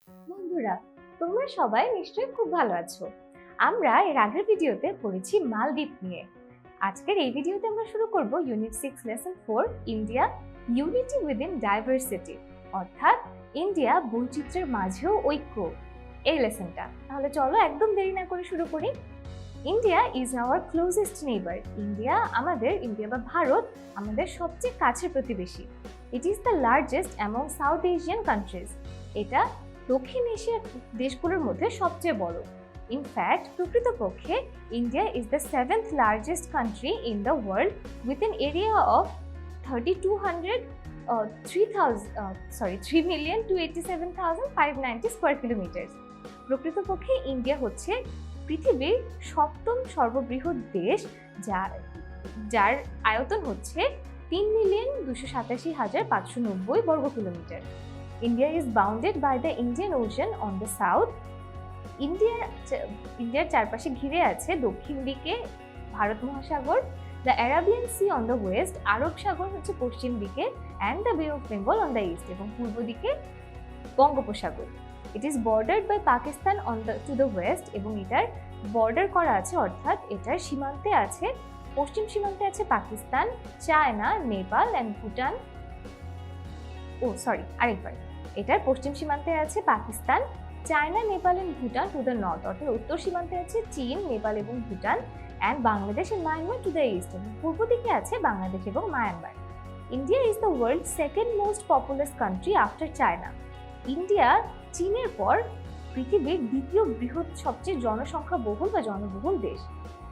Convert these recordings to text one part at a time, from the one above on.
বন্ধুরা, তোমরা সবাই নিশ্চয়ই খুব ভালো আছো। আমরা এর আগের ভিডিওতে পড়েছি মালদ্বীপ নিয়ে। আজকের এই ভিডিওতে আমরা শুরু করব unit 6 lesson 4 India unity within diversity, অর্থাৎ ইন্ডিয়া বৈচিত্র্যের মাঝেও ঐক্য, এই লেসনটা। তাহলে চলো একদম দেরি না করে শুরু করি। India is our closest neighbour. India বা ভারত আমাদের সবচেয়ে কাছের প্রতিবেশী। It is the largest among south Asian countries. এটা দক্ষিণ এশিয়ার দেশগুলোর মধ্যে সবচেয়ে বড়। ইনফ্যাক্ট প্রকৃতপক্ষে India is the 7th largest country in the world with an area of 3,287,590 square kilometre. প্রকৃতপক্ষে ইন্ডিয়া হচ্ছে পৃথিবীর 7ম সর্ববৃহৎ দেশ, যার আয়তন হচ্ছে 3,287,590 বর্গ kilometre. India is bounded by the Indian Ocean on the south. ইন্ডিয়ার চারপাশে ঘিরে আছে দক্ষিণ দিকে ভারত মহাসাগর, the Arabian sea on the west, আরব সাগর হচ্ছে পশ্চিম দিকে, and the bay of Bengal on the east, এবং পূর্ব দিকে বঙ্গোপসাগর। It is bordered by Pakistan to the west, এবং এটার বর্ডার করা আছে, অর্থাৎ এটার সীমান্তে আছে, পশ্চিম সীমান্তে আছে পাকিস্তান, চায়না, নেপাল অ্যান্ড ভুটান। এটার পশ্চিম সীমান্তে আছে Pakistan, China, Nepal and Bhutan to the north, অর্থাৎ উত্তর সীমান্তে আছে চীন, নেপাল এবং Bhutan, and Bangladesh and Myanmar to the east, এবং পূর্ব দিকে আছে বাংলাদেশ এবং Myanmar. India is the world second most populous country after China. India চীনের পর পৃথিবীর দ্বিতীয় বৃহৎ সবচেয়ে জনবহুল দেশ।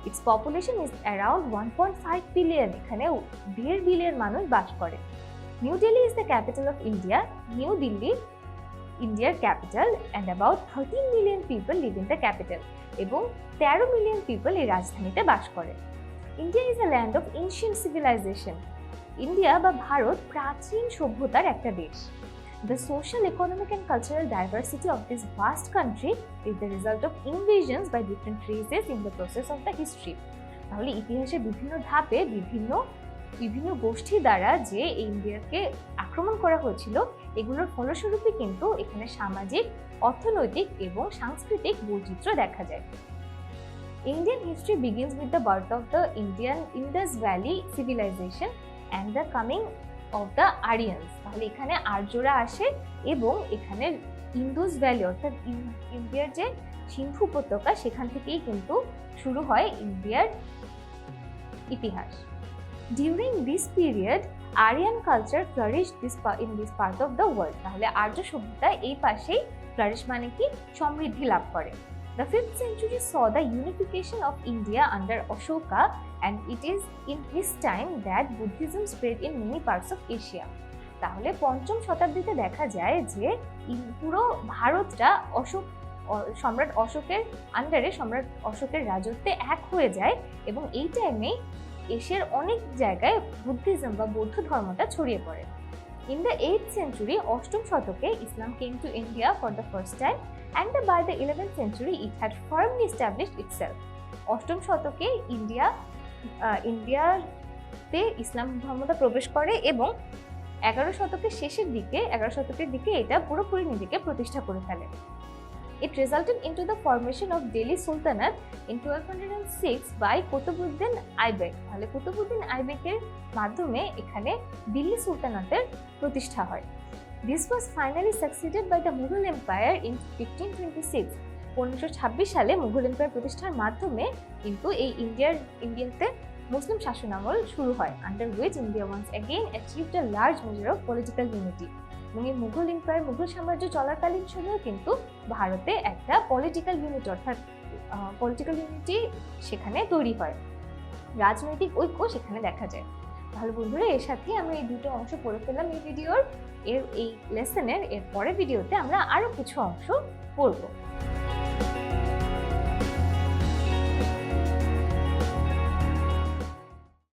Its population is around 1.5 billion. এখানে 1.5 বিলিয়ন মানুষ বাস করে। New Delhi is the capital of India. New Delhi, India's capital, and about 13 million people live in the capital. এবং 13 মিলিয়ন পিপল এই রাজধানীতে বাস করে। India is a land of ancient civilization. India বা ভারত প্রাচীন সভ্যতার একটা দেশ। The social, economic and cultural diversity of this vast country is the result of invasions by different races in the process of the history. তাহলে ইতিহাসের বিভিন্ন ধাপে বিভিন্ন গোষ্ঠী দ্বারা যে ইন্ডিয়াকে আক্রমণ করা হয়েছিল, এগুলোর ফলস্বরূপে কিন্তু এখানে সামাজিক, অর্থনৈতিক এবং সাংস্কৃতিক বৈচিত্র্য দেখা যায়। Indian history begins with the birth of the Indian Indus valley civilisation and the coming of the Aryans. তাহলে এখানে আর্যরা আসে এবং এখানে ইন্ডাস ভ্যালি, অর্থাৎ ইন্ডিয়ার যে সিন্ধু উপত্যকা, সেখান থেকেই কিন্তু শুরু হয় ইন্ডিয়ার ইতিহাস। During this period, Aryan culture flourished in this part of the world. তাহলে আর্য সভ্যতা এই পাশেই ফ্লারিশ মানে কি সমৃদ্ধি লাভ করে। The 5th century saw the unification of India under Ashoka, and it is in his time that Buddhism spread in many parts of Asia. তাহলে 5ম শতাব্দীতে দেখা যায় যে পুরো ভারতটা সম্রাট অশোকের আন্ডারে, সম্রাট অশোকের রাজত্বে এক হয়ে যায়, এবং এই টাইমে এশিয়ার অনেক জায়গায় বুদ্ধিজম বা বৌদ্ধ ধর্মটা ছড়িয়ে পড়ে। ইন দ্য 8th century, 8ম শতকে Islam came to India for the first time, and by the 11th century it had firmly established itself. 8ম শতকে ইন্ডিয়াতে ইসলাম ধর্মটা প্রবেশ করে, এবং 11 শতকের দিকে এটা পুরোপুরি নিজেকে প্রতিষ্ঠা করে ফেলে। It resulted into the formation of Delhi Sultanate in 1206 by Qutbuddin আইবেক। তাহলে কুতুবউদ্দিন আইবেকের মাধ্যমে এখানে দিল্লি সুলতানাতের প্রতিষ্ঠা হয়। This was finally succeeded by the Mughal Empire in 1526. 1526 সালে মুঘল এম্পায়ার প্রতিষ্ঠার মাধ্যমে কিন্তু এই ইন্ডিয়াতে মুসলিম শাসনামল শুরু হয়, under which India once again achieved a large measure of political unity. এবং এই মুঘল সাম্রাজ্য চলাকালীন সময়ে কিন্তু ভারতে একটা পলিটিক্যাল ইউনিটি সেখানে তৈরি হয়, রাজনৈতিক ঐক্য সেখানে দেখা যায়। তাহলে বন্ধুরা, এর সাথে আমরা এই দুটো অংশ পড়ে ফেললাম এই লেসনের। এর পরের ভিডিওতে আমরা আরো কিছু অংশ পড়বো।